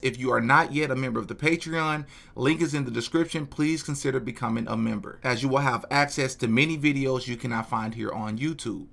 If you are not yet a member of the Patreon, link is in the description. Please consider becoming a member, as you will have access to many videos you cannot find here on YouTube.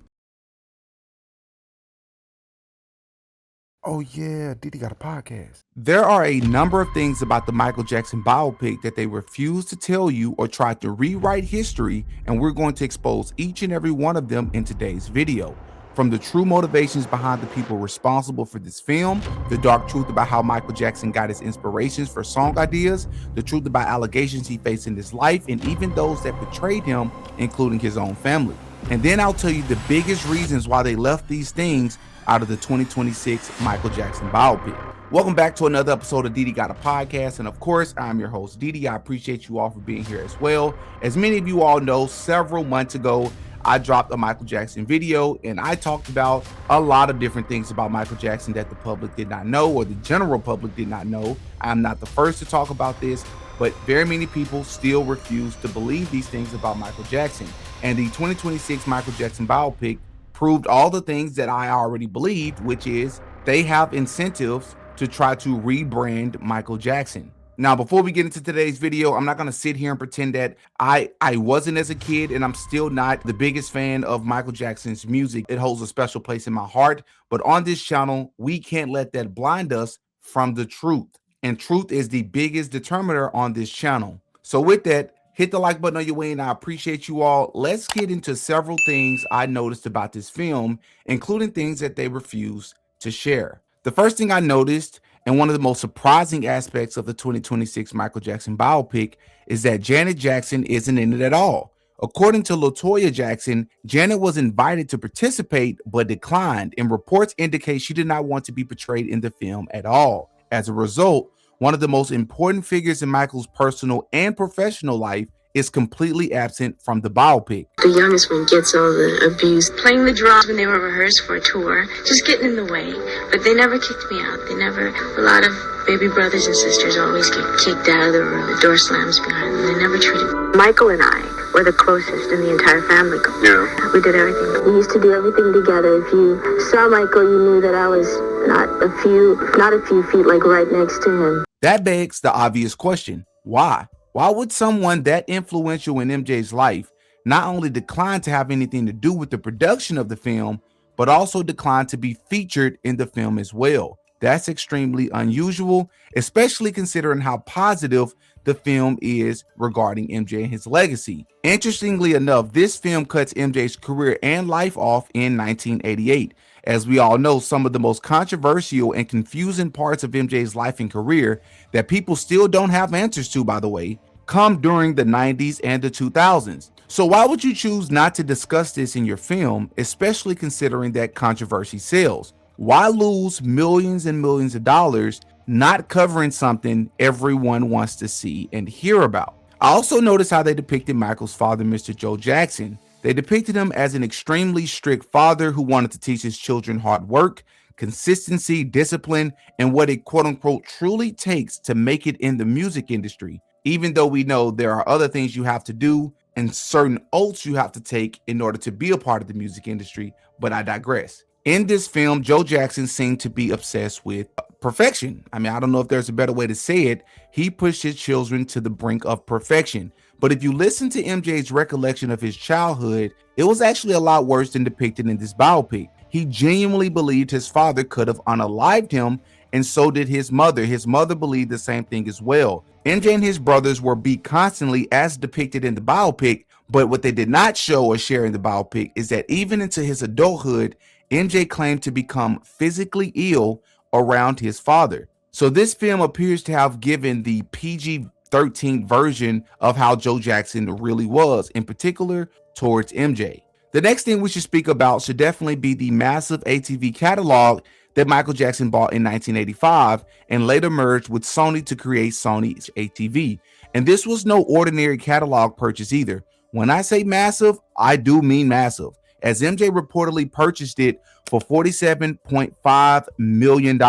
Oh yeah, Diddy got a podcast. There are a number of things about the Michael Jackson biopic that they refuse to tell you or try to rewrite history, and we're going to expose each and every one of them in today's video. From the true motivations behind the people responsible for this film, the dark truth about how Michael Jackson got his inspirations for song ideas, the truth about allegations he faced in his life, and even those that betrayed him, including his own family. And then I'll tell you the biggest reasons why they left these things out of the 2026 Michael Jackson biopic. Welcome back to another episode of Diddy Got a Podcast, and of course, I'm your host, Diddy. I appreciate you all for being here as well. As many of you all know, several months ago, I dropped a Michael Jackson video, and I talked about a lot of different things about Michael Jackson that the public did not know, or the general public did not know. I'm not the first to talk about this, but very many people still refuse to believe these things about Michael Jackson. And the 2026 Michael Jackson biopic proved all the things that I already believed, which is they have incentives to try to rebrand Michael Jackson. Now, before we get into today's video, I'm not going to sit here and pretend that I wasn't as a kid, and I'm still not the biggest fan of Michael Jackson's music. It holds a special place in my heart. But on this channel, we can't let that blind us from the truth. And truth is the biggest determiner on this channel. So with that, hit the like button on your way, and I appreciate you all. Let's get into several things I noticed about this film, including things that they refuse to share. The first thing I noticed, and one of the most surprising aspects of the 2026 Michael Jackson biopic, is that Janet Jackson isn't in it at all. According to Latoya Jackson, Janet was invited to participate but declined, and reports indicate she did not want to be portrayed in the film at all. As a result, one of the most important figures in Michael's personal and professional life is completely absent from the biopic. The youngest one gets all the abuse, playing the drums when they were rehearsed for a tour, just getting in the way. But they never kicked me out. A lot of baby brothers and sisters always get kicked out of the room. The door slams behind them. They never treated me. Michael and I were the closest in the entire family. Yeah. We did everything. We used to do everything together. If you saw Michael, you knew that I was not a few feet, like right next to him. That begs the obvious question. Why? Why would someone that influential in MJ's life not only decline to have anything to do with the production of the film, but also decline to be featured in the film as well? That's extremely unusual, especially considering how positive the film is regarding MJ and his legacy. Interestingly enough, this film cuts MJ's career and life off in 1988. As we all know, some of the most controversial and confusing parts of MJ's life and career that people still don't have answers to, by the way, come during the 90s and the 2000s. So why would you choose not to discuss this in your film, especially considering that controversy sells? Why lose millions and millions of dollars not covering something everyone wants to see and hear about? I also noticed how they depicted Michael's father, Mr. Joe Jackson. They depicted him as an extremely strict father who wanted to teach his children hard work, consistency, discipline, and what it quote-unquote truly takes to make it in the music industry, even though we know there are other things you have to do and certain oaths you have to take in order to be a part of the music industry, but I digress. In this film, Joe Jackson seemed to be obsessed with perfection. I mean, I don't know if there's a better way to say it. He pushed his children to the brink of perfection. But if you listen to MJ's recollection of his childhood, it was actually a lot worse than depicted in this biopic. He genuinely believed his father could have unalived him, and so did his mother. His mother believed the same thing as well. MJ and his brothers were beat constantly as depicted in the biopic, but what they did not show or share in the biopic is that even into his adulthood, MJ claimed to become physically ill around his father. So this film appears to have given the PG-13 version of how Joe Jackson really was, in particular towards MJ. The next thing we should speak about should definitely be the massive ATV catalog that Michael Jackson bought in 1985 and later merged with Sony to create Sony's ATV. And this was no ordinary catalog purchase either. When I say massive, I do mean massive, as MJ reportedly purchased it for $47.5 million.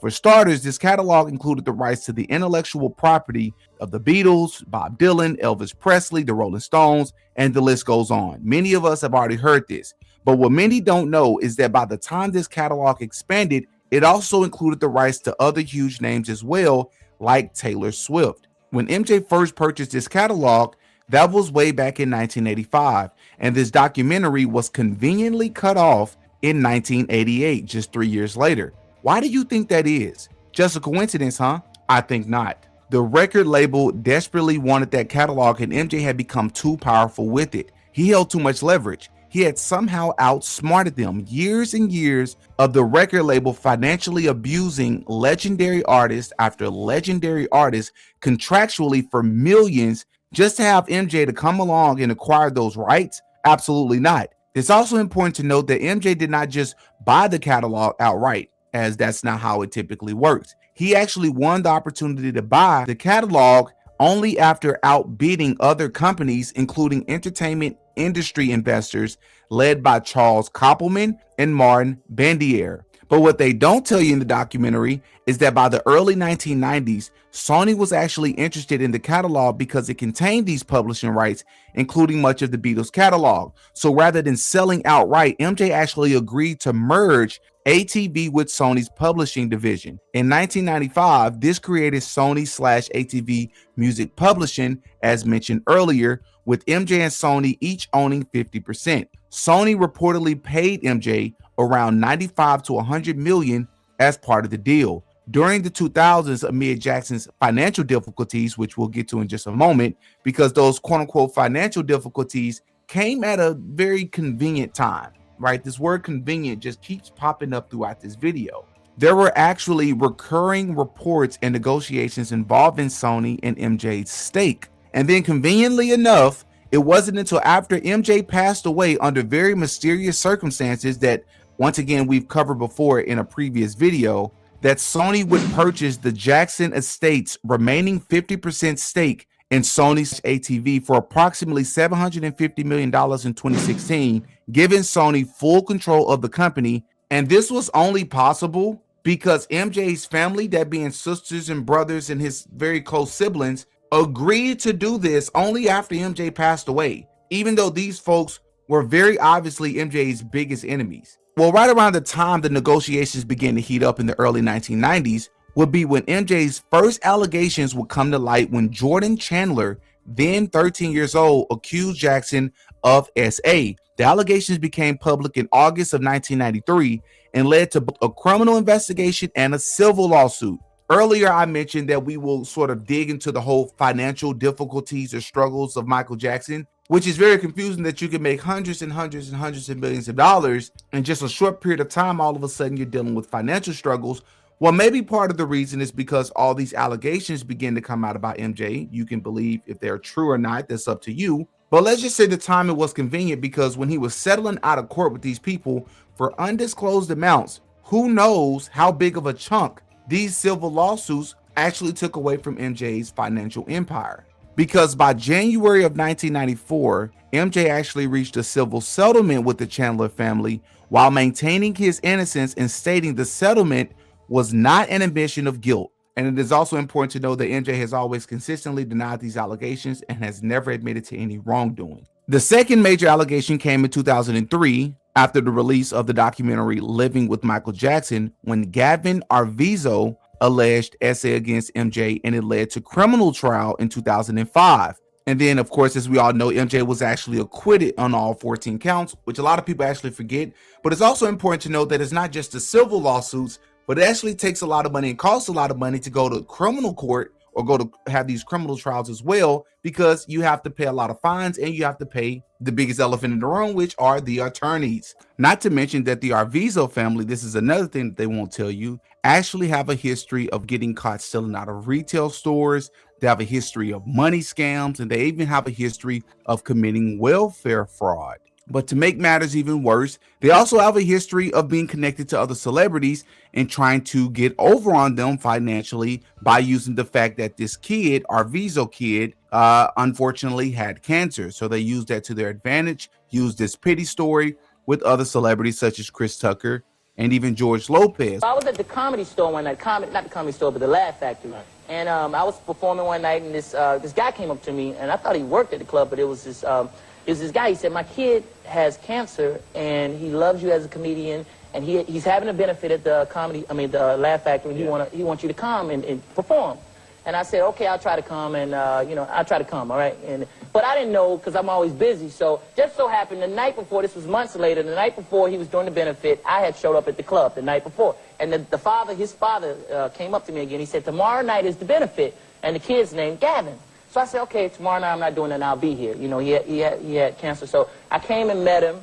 For starters, this catalog included the rights to the intellectual property of the Beatles, Bob Dylan, Elvis Presley, the Rolling Stones, and the list goes on. Many of us have already heard this, but what many don't know is that by the time this catalog expanded, It also included the rights to other huge names as well, like Taylor Swift. When MJ first purchased this catalog, that was way back in 1985, and this documentary was conveniently cut off in 1988, just 3 years later. Why do you think that is? Just a coincidence, huh? I think not. The record label desperately wanted that catalog, and MJ had become too powerful with it. He held too much leverage. He had somehow outsmarted them. Years and years of the record label financially abusing legendary artist after legendary artist contractually for millions just to have MJ to come along and acquire those rights? Absolutely not. It's also important to note that MJ did not just buy the catalog outright, as that's not how it typically works. He actually won the opportunity to buy the catalog only after outbidding other companies, including entertainment industry investors led by Charles Koppelman and Martin Bandier. But what they don't tell you in the documentary is that by the early 1990s, Sony was actually interested in the catalog because it contained these publishing rights, including much of the Beatles catalog. So rather than selling outright, MJ actually agreed to merge ATV with Sony's publishing division. In 1995, this created Sony/ATV Music Publishing, as mentioned earlier, with MJ and Sony each owning 50%. Sony reportedly paid MJ around 95 to 100 million as part of the deal. During the 2000s, amid Jackson's financial difficulties, which we'll get to in just a moment, because those quote-unquote financial difficulties came at a very convenient time, right? This word convenient just keeps popping up throughout this video. There were actually recurring reports and negotiations involving Sony and MJ's stake. And then conveniently enough, it wasn't until after MJ passed away under very mysterious circumstances that, once again, we've covered before in a previous video, that Sony would purchase the Jackson estate's remaining 50% stake in Sony's ATV for approximately $750 million in 2016, giving Sony full control of the company. And this was only possible because MJ's family, that being sisters and brothers and his very close siblings, agreed to do this only after MJ passed away, even though these folks were very obviously MJ's biggest enemies. Well, right around the time the negotiations began to heat up in the early 1990s would be when MJ's first allegations would come to light when Jordan Chandler, then 13 years old, accused Jackson of SA. The allegations became public in August of 1993 and led to a criminal investigation and a civil lawsuit. Earlier, I mentioned that we will sort of dig into the whole financial difficulties or struggles of Michael Jackson, which is very confusing that you can make hundreds and hundreds and hundreds of millions of dollars in just a short period of time. All of a sudden, you're dealing with financial struggles. Well, maybe part of the reason is because all these allegations begin to come out about MJ. You can believe if they're true or not, that's up to you. But let's just say the timing was convenient because when he was settling out of court with these people for undisclosed amounts, who knows how big of a chunk these civil lawsuits actually took away from MJ's financial empire. Because by January of 1994, MJ actually reached a civil settlement with the Chandler family while maintaining his innocence and stating the settlement was not an admission of guilt. And it is also important to know that MJ has always consistently denied these allegations and has never admitted to any wrongdoing. The second major allegation came in 2003 after the release of the documentary Living with Michael Jackson, when Gavin Arvizo alleged essay against MJ, and it led to criminal trial in 2005. And then, of course, as we all know, MJ was actually acquitted on all 14 counts, which a lot of people actually forget. But it's also important to note that it's not just the civil lawsuits, but it actually takes a lot of money and costs a lot of money to go to criminal court or go to have these criminal trials as well, because you have to pay a lot of fines and you have to pay the biggest elephant in the room, which are the attorneys. Not to mention that the Arvizo family, this is another thing that they won't tell you, actually have a history of getting caught stealing out of retail stores. They have a history of money scams, and they even have a history of committing welfare fraud. But to make matters even worse, they also have a history of being connected to other celebrities and trying to get over on them financially by using the fact that this kid, Arvizo kid, unfortunately had cancer. So they used that to their advantage, used this pity story with other celebrities such as Chris Tucker and even George Lopez. I was at the Comedy Store one night, not the Comedy Store, but the Laugh Factory. Right. And I was performing one night, and this guy came up to me, and I thought he worked at the club, but it was this guy. He said, "My kid has cancer, and he loves you as a comedian, and he's having a benefit at the Laugh Factory. He wants you to come and perform. And I said, okay, I'll try to come, and I'll try to come, all right? But I didn't know, because I'm always busy. So just so happened, the night before, this was months later, the night before he was doing the benefit, I had showed up at the club the night before. And his father came up to me again. He said, tomorrow night is the benefit, and the kid's named Gavin. So I said, okay, tomorrow night I'm not doing it, and I'll be here. He had cancer. So I came and met him.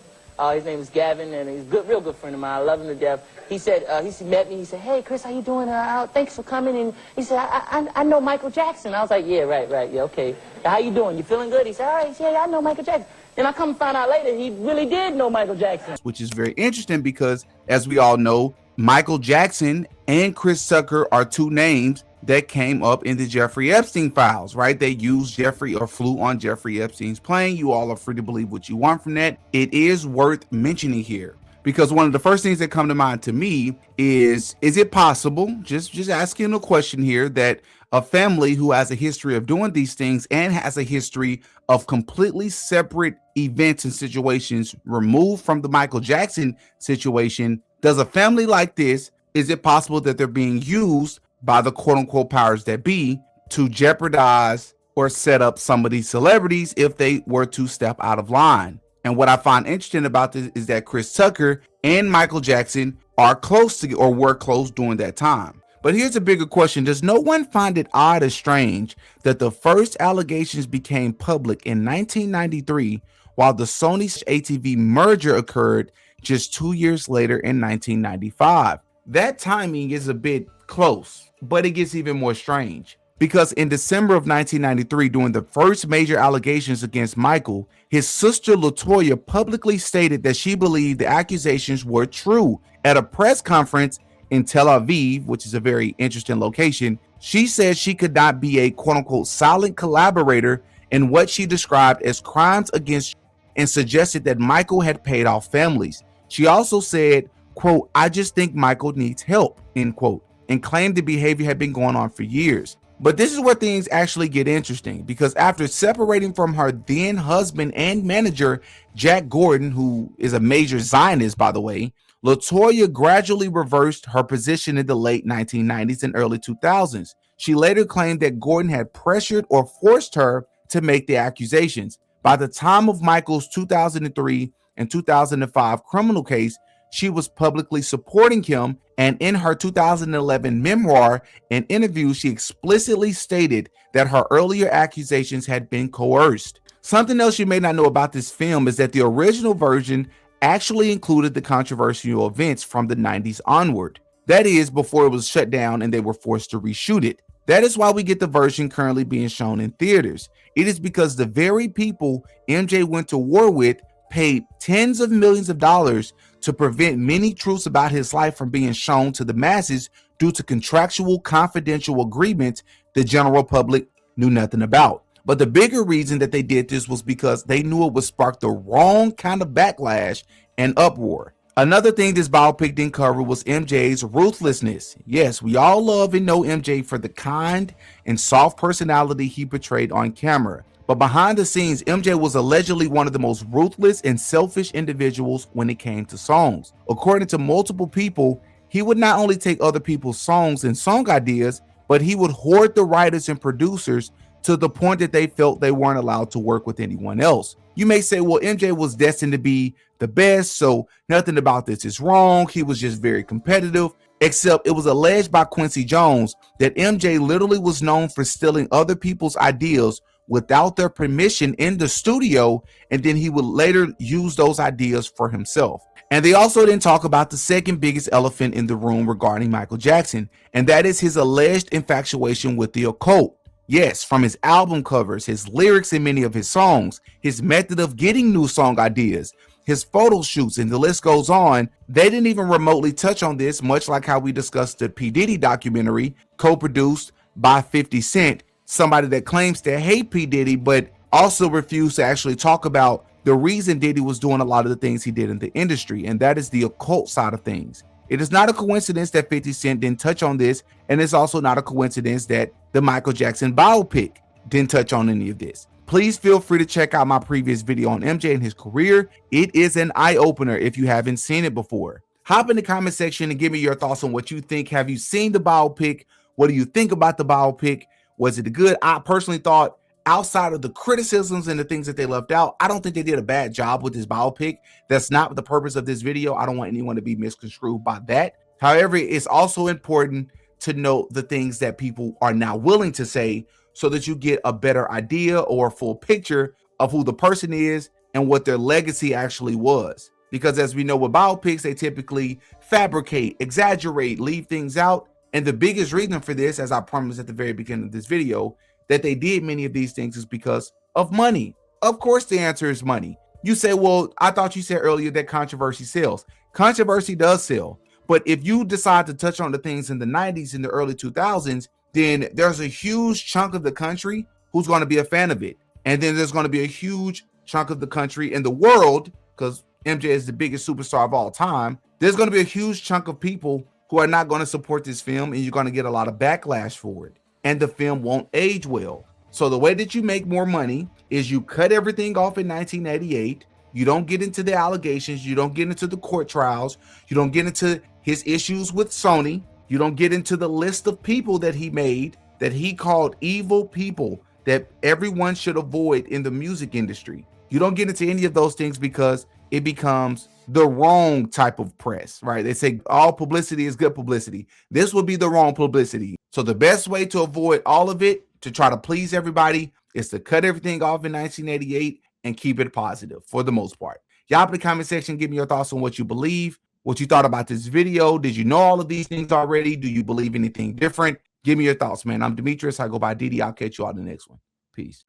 His name is Gavin, and he's a real good friend of mine. I love him to death. He said, he met me. He said, hey, Chris, how you doing? Thanks for coming. And he said, I know Michael Jackson. I was like, yeah, right, yeah, okay. How you doing? You feeling good? He said, all right, yeah, I know Michael Jackson. Then I come and find out later he really did know Michael Jackson. Which is very interesting because, as we all know, Michael Jackson and Chris Tucker are two names that came up in the Jeffrey Epstein files, right? They used Jeffrey or flew on Jeffrey Epstein's plane. You all are free to believe what you want from that. It is worth mentioning here because one of the first things that come to mind to me is it possible, just asking a question here, that a family who has a history of doing these things and has a history of completely separate events and situations removed from the Michael Jackson situation, does a family like this, is it possible that they're being used by the quote-unquote powers that be to jeopardize or set up some of these celebrities if they were to step out of line? And what I find interesting about this is that Chris Tucker and Michael Jackson are close to, or were close during that time. But here's a bigger question. Does no one find it odd or strange that the first allegations became public in 1993 while the Sony ATV merger occurred just 2 years later in 1995? That timing is a bit close, but it gets even more strange because in December of 1993, during the first major allegations against Michael, his sister Latoya publicly stated that she believed the accusations were true. At a press conference in Tel Aviv, which is a very interesting location, she said she could not be a quote-unquote silent collaborator in what she described as crimes against, and suggested that Michael had paid off families. She also said, quote, I just think Michael needs help, end quote, and claimed the behavior had been going on for years. But this is where things actually get interesting, because after separating from her then husband and manager, Jack Gordon, who is a major Zionist, by the way, Latoya gradually reversed her position in the late 1990s and early 2000s. She later claimed that Gordon had pressured or forced her to make the accusations. By the time of Michael's 2003 and 2005 criminal case, she was publicly supporting him, and in her 2011 memoir and interview, she explicitly stated that her earlier accusations had been coerced. Something else you may not know about this film is that the original version actually included the controversial events from the 90s onward. That is, before it was shut down and they were forced to reshoot it. That is why we get the version currently being shown in theaters. It is because the very people MJ went to war with paid tens of millions of dollars to prevent many truths about his life from being shown to the masses due to contractual confidential agreements the general public knew nothing about. But the bigger reason that they did this was because they knew it would spark the wrong kind of backlash and uproar. Another thing this biopic didn't cover was MJ's ruthlessness. Yes, we all love and know MJ for the kind and soft personality he portrayed on camera. But behind the scenes, MJ was allegedly one of the most ruthless and selfish individuals when it came to songs. According to multiple people, he would not only take other people's songs and song ideas, but he would hoard the writers and producers to the point that they felt they weren't allowed to work with anyone else. You may say, well, MJ was destined to be the best, so nothing about this is wrong. He was just very competitive, except it was alleged by Quincy Jones that MJ literally was known for stealing other people's ideas without their permission in the studio, and then he would later use those ideas for himself. And they also didn't talk about the second biggest elephant in the room regarding Michael Jackson, and that is his alleged infatuation with the occult. Yes, from his album covers, his lyrics in many of his songs, his method of getting new song ideas, his photo shoots, and the list goes on. They didn't even remotely touch on this, much like how we discussed the P. Diddy documentary, co-produced by 50 Cent, somebody that claims to hate P. Diddy, but also refused to actually talk about the reason Diddy was doing a lot of the things he did in the industry, and that is the occult side of things. It is not a coincidence that 50 Cent didn't touch on this, and it's also not a coincidence that the Michael Jackson biopic didn't touch on any of this. Please feel free to check out my previous video on MJ and his career. It is an eye-opener if you haven't seen it before. Hop in the comment section and give me your thoughts on what you think. Have you seen the biopic? What do you think about the biopic? Was it good? I personally thought, outside of the criticisms and the things that they left out, I don't think they did a bad job with this biopic. That's not the purpose of this video. I don't want anyone to be misconstrued by that. However, it's also important to note the things that people are now willing to say so that you get a better idea or a full picture of who the person is and what their legacy actually was. Because as we know with biopics, they typically fabricate, exaggerate, leave things out. And the biggest reason for this, as I promised at the very beginning of this video, that they did many of these things is because of money. Of course, the answer is money. You say, well, I thought you said earlier that controversy sells. Controversy does sell. But if you decide to touch on the things in the 90s and the early 2000s, then there's a huge chunk of the country who's going to be a fan of it. And then there's going to be a huge chunk of the country in the world, because MJ is the biggest superstar of all time. There's going to be a huge chunk of people who are not going to support this film, and you're going to get a lot of backlash for it. And the film won't age well. So the way that you make more money is you cut everything off in 1988. You don't get into the allegations. You don't get into the court trials. You don't get into his issues with Sony. You don't get into the list of people that he made that he called evil people that everyone should avoid in the music industry. You don't get into any of those things because it becomes the wrong type of press, right? They say all publicity is good publicity. This would be the wrong publicity. So the best way to avoid all of it, to try to please everybody, is to cut everything off in 1988 and keep it positive for the most part. Y'all in the comment section, give me your thoughts on what you believe, what you thought about this video. Did you know all of these things already? Do you believe anything different? Give me your thoughts, man. I'm Demetrius. I go by Diddy. I'll catch you all in the next one. Peace.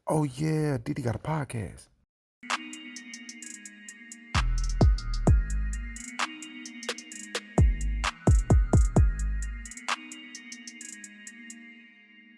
Oh yeah, Diddy got a podcast.